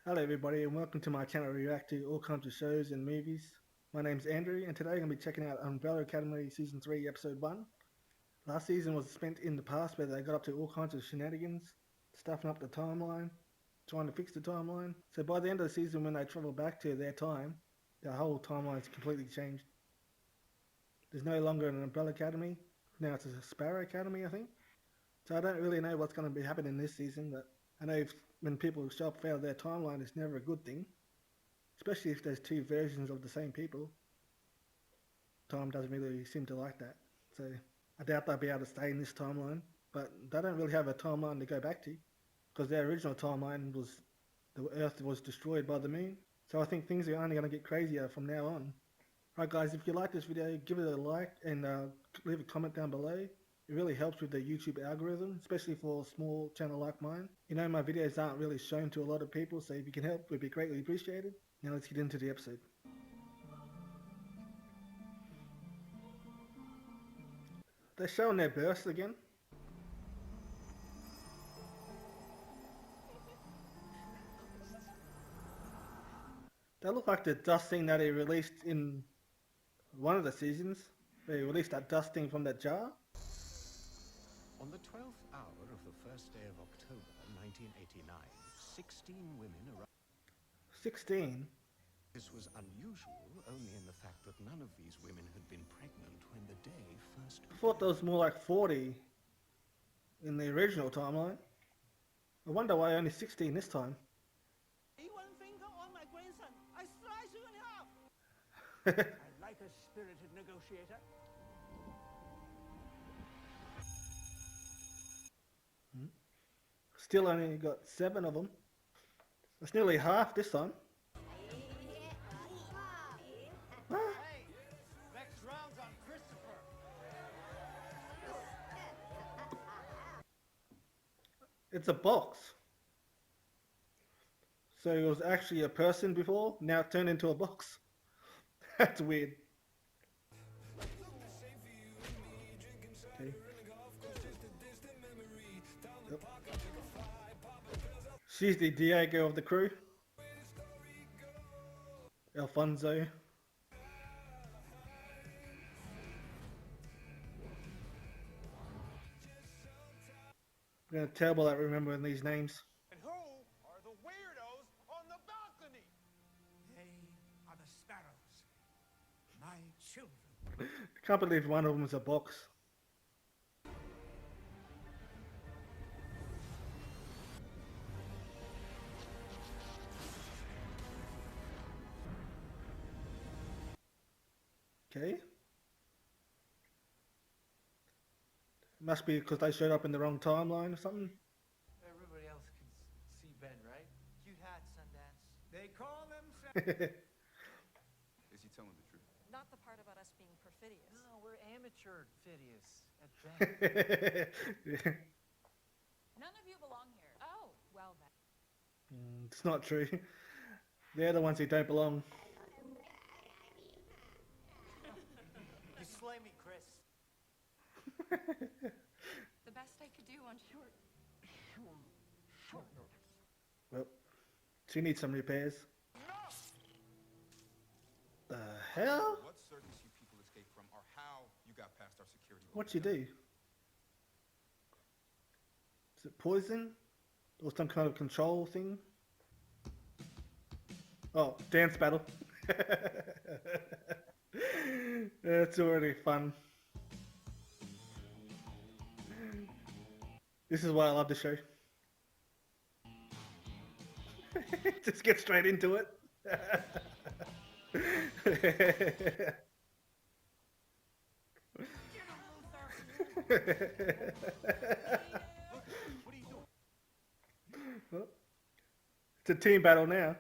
Hello everybody and welcome to my channel where we react to all kinds of shows and movies. My name's Andrew and today I'm going to be checking out Umbrella Academy Season 3 Episode 1. Last season was spent in the past where they got up to all kinds of shenanigans, stuffing up the timeline, trying to fix the timeline. So by the end of the season when they travel back to their time, the whole timeline's completely changed. There's no longer an Umbrella Academy, now it's a Sparrow Academy I think. So I don't really know what's going to be happening this season, but I know when people show up out of their timeline it's never a good thing. Especially if there's two versions of the same people. Time doesn't really seem to like that. So I doubt they'll be able to stay in this timeline. But they don't really have a timeline to go back to. Because their original timeline was the Earth was destroyed by the moon. So I think things are only going to get crazier from now on. Alright guys, if you like this video, give it a like and leave a comment down below. It really helps with the YouTube algorithm, especially for a small channel like mine. You know, my videos aren't really shown to a lot of people, so if you can help, it would be greatly appreciated. Now let's get into the episode. They're showing their births again. They look like the dust thing that he released in one of the seasons. They released that dust thing from that jar. On the 12th hour of the first day of October, 1989, 16 women arrived. 16? This was unusual only in the fact that none of these women had been pregnant when the day first I thought there was more like 40 in the original timeline. I wonder why only 16 this time. One finger on my grandson, I slice you in half. I like a spirited negotiator. Still only got 7 of them. That's nearly half this time. Hey, next round's on Christopher. It's a box. So it was actually a person before, now it turned into a box. That's weird. Okay. Yep. She's the Diego of the crew. Alfonso. I'm gonna terrible at remembering these names. And who are the weirdos on the balcony? They are the sparrows, my children. I can't believe one of them is a box. Okay. Must be because they showed up in the wrong timeline or something. Everybody else can see Ben, right? Cute hat, Sundance. They call them Is he telling the truth? Not the part about us being perfidious. No, we're amateur Phidias at Ben. None of you belong here. Oh, well then. It's not true. They're the ones who don't belong. You slay me, Chris. The best I could do on short notice. Well, she needs some repairs. The hell? What circus you people escaped from, or how you got past our security? What'd you do? Is it poison? Or some kind of control thing? Oh, dance battle. It's already fun. This is why I love the show. Just get straight into it. Well, it's a team battle now.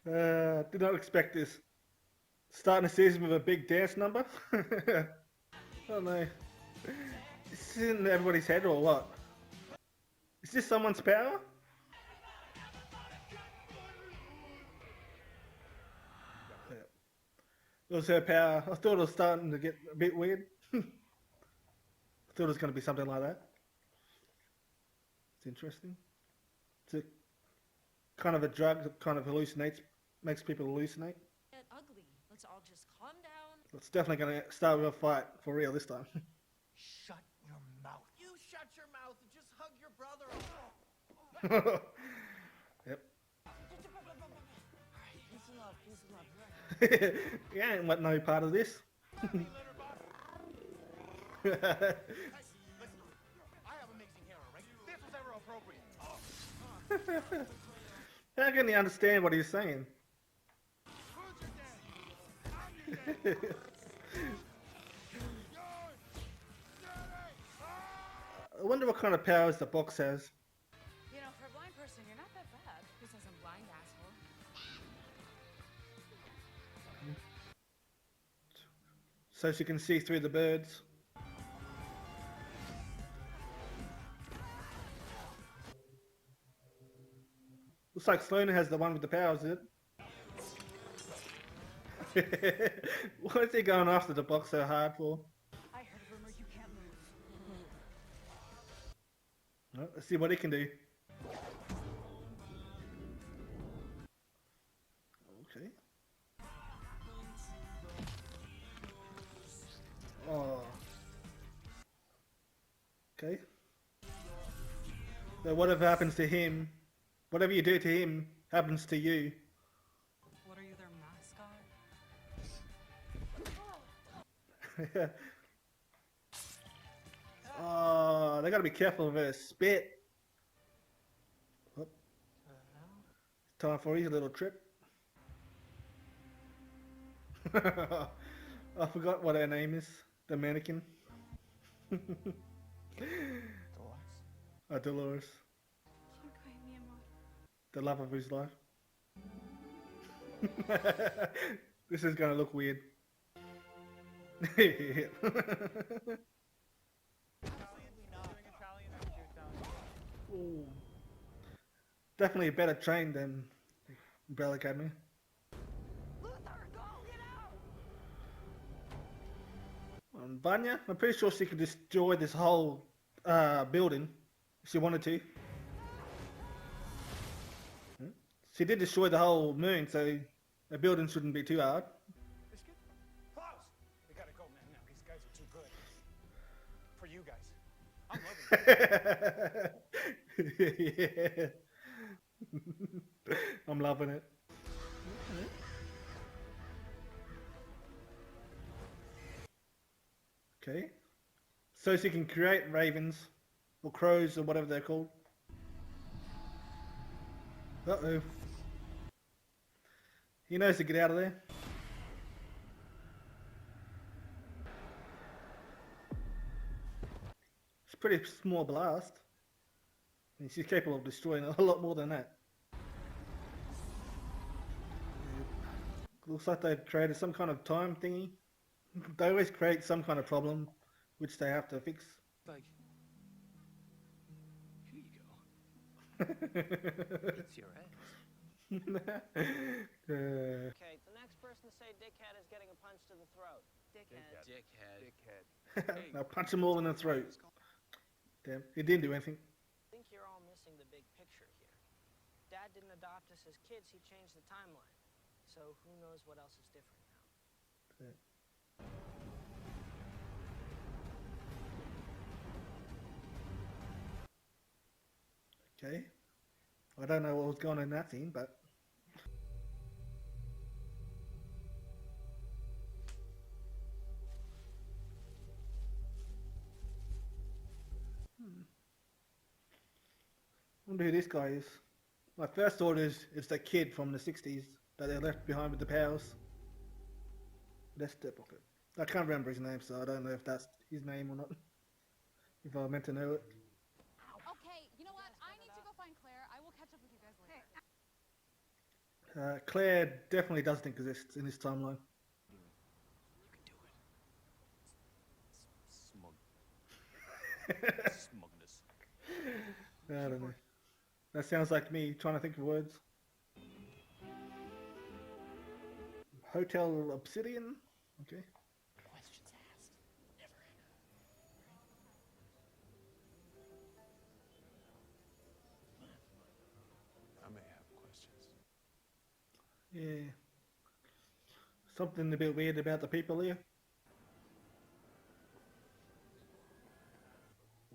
Did not expect this. Starting the season with a big dance number? Oh no. This is in everybody's head or what? Is this someone's power? It was her power. I thought it was starting to get a bit weird. I thought it was going to be something like that. It's interesting. It's a kind of a drug that kind of hallucinates, makes people hallucinate. Get ugly. Let's all just calm down. It's definitely going to start with a fight for real this time. Shut your mouth. You shut your mouth and just hug your brother. Yep. Alright, peace and love, peace and love. Right. Yeah, ain't want no part of this. Hey, listen, I have amazing hair, alright? This was ever appropriate. How can you understand what he's saying? Who's your daddy? I'm your daddy. I wonder what kind of powers the box has. You know, for a blind person, you're not that bad. Who says I'm blind, asshole? So she can see through the birds. Looks like Sloane has the one with the powers, is it? Why is he going after the box so hard for? I heard a rumor you can't move. Well, let's see what he can do. Okay. Oh. Okay. So whatever happens to him, whatever you do to him, happens to you. What are you, their mascot? Oh, they gotta be careful of her spit. Whoop. Time for his little trip. I forgot what her name is. The mannequin. Dolores. The love of his life. This is gonna look weird. Ooh. Definitely a better train than Umbrella Academy. Vanya, I'm pretty sure she could destroy this whole building if she wanted to. She did destroy the whole moon, so the building shouldn't be too hard. Biscuit? Klaus! We gotta go, man, now. These guys are too good. For you guys. I'm loving it. Yeah. I'm loving it. Okay. So she can create ravens, or crows, or whatever they're called. Uh-oh. He knows to get out of there. It's a pretty small blast. And she's capable of destroying a lot more than that. Looks like they've created some kind of time thingy. They always create some kind of problem, which they have to fix. Like, here you go. It's your ass. Okay, the next person to say dickhead is getting a punch to the throat. Dickhead. Now punch them all in the throat. Damn, he didn't do anything. I think you're all missing the big picture here. Dad didn't adopt us as kids, he changed the timeline. So who knows what else is different now. Okay. I don't know what was going on in that scene, but... wonder who this guy is. My first thought is it's the kid from the 60s that they left behind with the powers. Let's step off it. I can't remember his name, so I don't know if that's his name or not. If I meant to know it. Okay, you know what? I need to go find Claire. I will catch up with you guys later. Claire definitely doesn't exist in this timeline. You can do it. Smugness. I don't know. That sounds like me trying to think of words. Hotel Obsidian? Okay. Questions asked, never Yeah. Something a bit weird about the people here.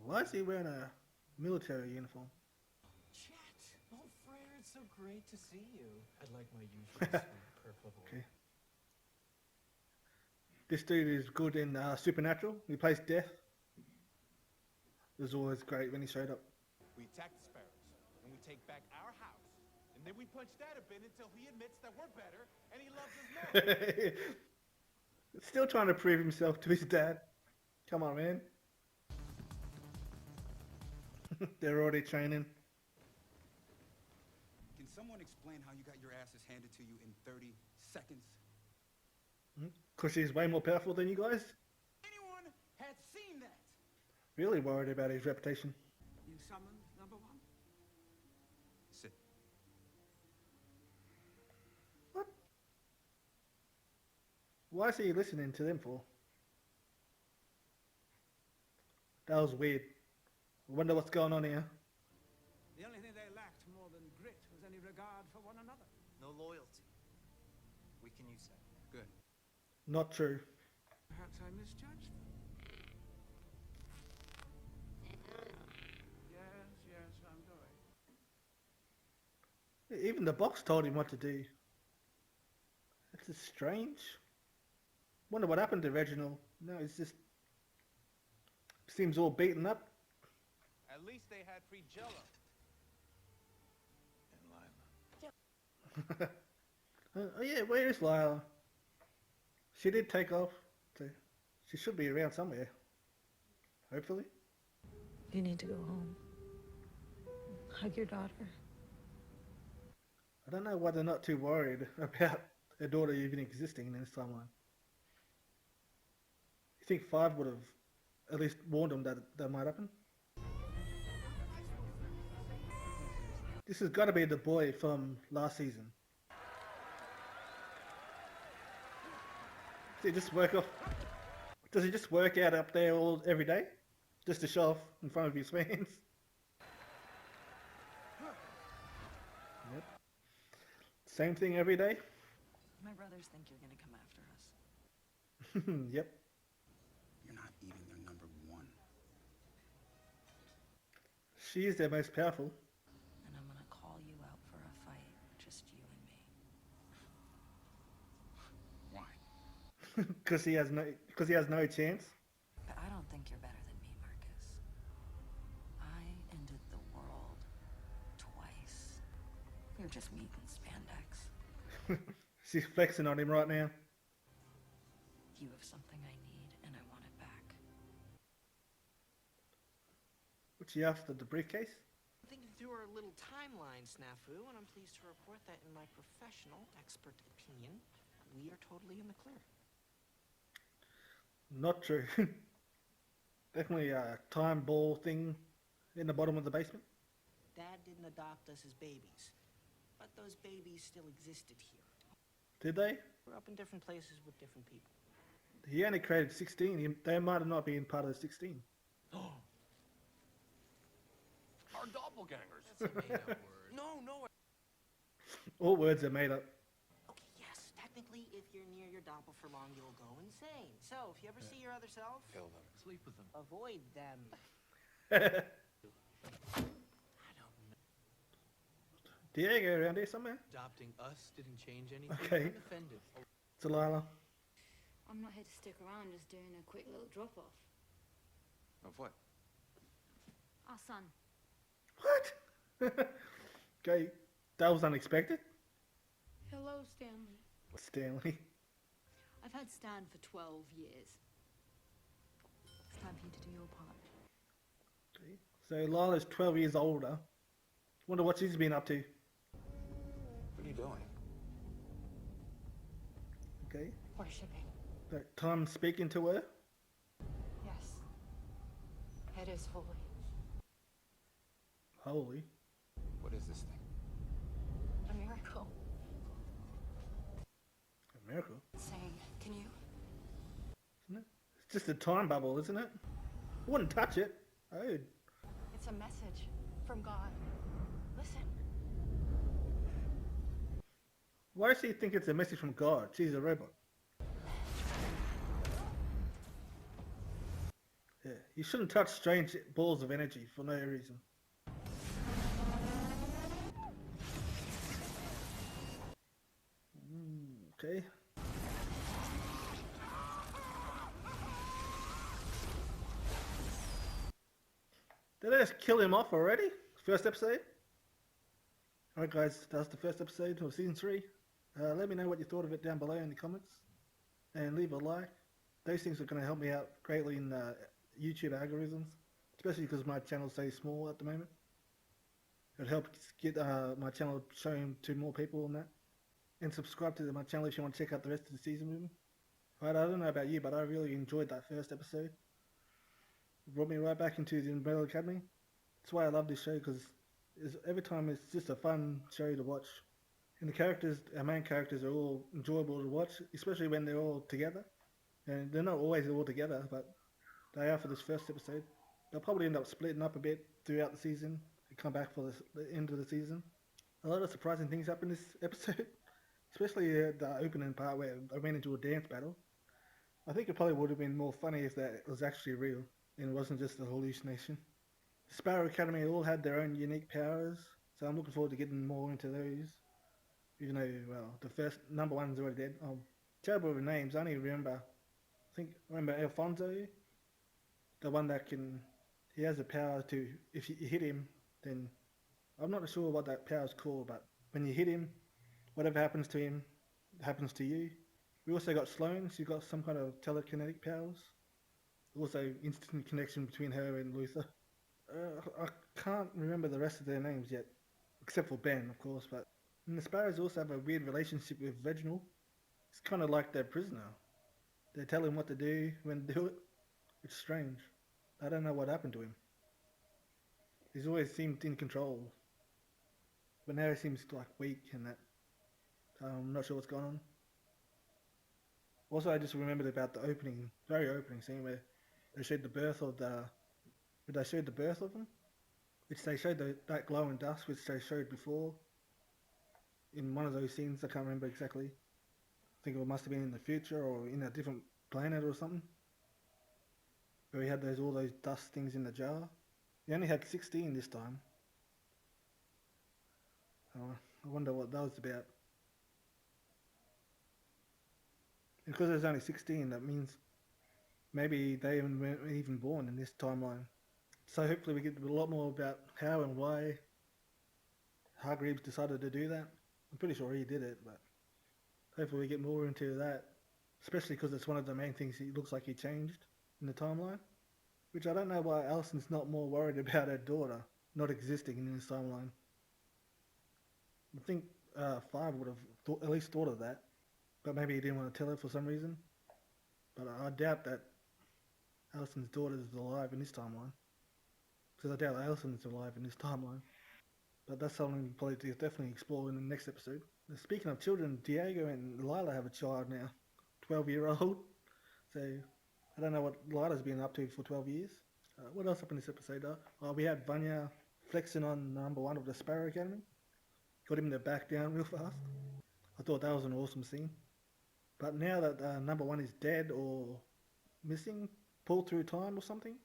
Why is he wearing a military uniform? Chet! Oh, Frere, it's so great to see you. I'd like my usual sweet purple. Okay. This dude is good in Supernatural. He plays Death. It was always great when he showed up. We attack the sparrows, and we take back our house. And then we punch Dad a bit until he admits that we're better, and he loves us more. Still trying to prove himself to his dad. Come on, man. They're already training. Can someone explain how you got your asses handed to you in 30 seconds? Because he's way more powerful than you guys. Anyone had seen that? Really worried about his reputation. You summoned number one? Sit. What? Why is he listening to them for? That was weird. I wonder what's going on here. The only thing they lacked more than grit was any regard for one another. No loyalty. Weaken you, say. Good. Not true. Perhaps I misjudged them. Yes, I'm going. Even the box told him what to do. That's just strange. Wonder what happened to Reginald. No, it's just... seems all beaten up. At least they had free Jello. And Lila. Oh yeah, where is Lila? She did take off. So she should be around somewhere. Hopefully. You need to go home. Hug your daughter. I don't know why they're not too worried about their daughter even existing in this timeline. You think Five would have at least warned them that that might happen? This has got to be the boy from last season. Does he just work off? Does he just work out up there every day, just to show off in front of his fans? Yep. Same thing every day. My brothers think you're gonna come after us. Yep. You're not even their number one. She is their most powerful. And I'm gonna call you out for a fight, just you and me. Why? Because he has no chance. But I don't think you're better than me, Marcus. I ended the world twice. You're just meat and spandex. She's flexing on him right now. You have something I need, and I want it back. What's she after, the briefcase? Thinking through our little timeline snafu, and I'm pleased to report that in my professional expert opinion, we are totally in the clear. Not true. Definitely a time ball thing in the bottom of the basement. Dad didn't adopt us as babies, but those babies still existed here. Did they? We're up in different places with different people. He only created 16. They might have not been part of the 16. Our doppelgangers. That's a made-up word. No. All words are made up. Okay, yes, technically, if you're near your doppel for long, you'll go insane. So, if you ever see your other self, Kill them. Sleep with them. avoid them. I don't know. Diego around here somewhere? Adopting us didn't change anything. Okay. I'm offended. Delilah. I'm not here to stick around, just doing a quick little drop off. Of what? Our son. What? Okay, that was unexpected. Hello, Stanley. Stanley. I've had Stan for 12 years. It's time for you to do your part. Okay. So Lila's 12 years older. Wonder what she's been up to. What are you doing? Okay. Worshipping. That time speaking to her. Yes. It is holy. Holy. What is this thing? A miracle. A miracle. Saying, can you? Isn't it? It's just a time bubble, isn't it? I wouldn't touch it. Oh. It's a message from God. Listen. Why does she think it's a message from God? She's a robot. Yeah, you shouldn't touch strange balls of energy for no reason. Okay. Did I just kill him off already? First episode? Alright guys, that's the first episode of Season 3. Let me know what you thought of it down below in the comments. And leave a like. Those things are going to help me out greatly in YouTube algorithms. Especially because my channel's so small at the moment. It helps get my channel shown to more people on that. And subscribe to my channel if you want to check out the rest of the season with me. Right, I don't know about you, but I really enjoyed that first episode. It brought me right back into the Umbrella Academy. That's why I love this show, because every time it's just a fun show to watch. And the characters, our main characters, are all enjoyable to watch, especially when they're all together. And they're not always all together, but they are for this first episode. They'll probably end up splitting up a bit throughout the season and come back for the end of the season. A lot of surprising things happen this episode, especially the opening part where they went into a dance battle. I think it probably would have been more funny if that was actually real and it wasn't just a hallucination. The Sparrow Academy all had their own unique powers, so I'm looking forward to getting more into those. Even though, well, the first number one's already dead. Terrible with names. I only remember, remember Alfonso, the one that he has the power to, if you hit him, then, I'm not sure what that power's called, but when you hit him, whatever happens to him, happens to you. We also got Sloane, she's got some kind of telekinetic powers. Also, instant connection between her and Luther. I can't remember the rest of their names yet, except for Ben, of course, but... And the Sparrows also have a weird relationship with Reginald. It's kind of like their prisoner. They tell him what to do, when to do it. It's strange. I don't know what happened to him. He's always seemed in control. But now he seems like weak and that. So I'm not sure what's going on. Also, I just remembered about the very opening scene where they showed the birth of they showed the birth of them? Which they showed that glowing dust, which they showed before. In one of those scenes, I can't remember exactly. I think it must have been in the future or in a different planet or something. Where he had all those dust things in the jar. He only had 16 this time. I wonder what that was about. And because there's only 16, that means maybe they weren't even born in this timeline. So hopefully we get a lot more about how and why Hargreaves decided to do that. I'm pretty sure he did it, but hopefully we get more into that. Especially because it's one of the main things he looks like he changed in the timeline. Which I don't know why Allison's not more worried about her daughter not existing in this timeline. I think Five would have at least thought of that. But maybe he didn't want to tell her for some reason. But I doubt that Allison's daughter is alive in this timeline. Because I doubt Allison is alive in this timeline. But that's something we'll probably definitely explore in the next episode. Speaking of children, Diego and Lila have a child now. 12-year-old. So, I don't know what Lila's been up to for 12 years. What else happened in this episode? We had Vanya flexing on number one of the Sparrow Academy. Got him to back down real fast. I thought that was an awesome scene. But now that number one is dead or missing, pulled through time or something,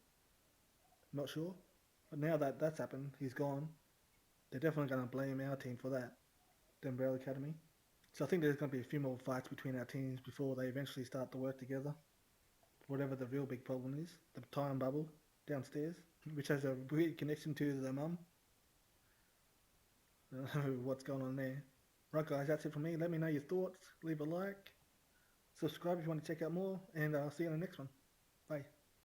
not sure. But now that that's happened, he's gone. They're definitely going to blame our team for that, the Umbrella Academy. So I think there's going to be a few more fights between our teams before they eventually start to work together. Whatever the real big problem is, the time bubble downstairs, which has a weird connection to their mum. I don't know what's going on there. Right guys, that's it from me. Let me know your thoughts, leave a like, subscribe if you want to check out more, and I'll see you in the next one.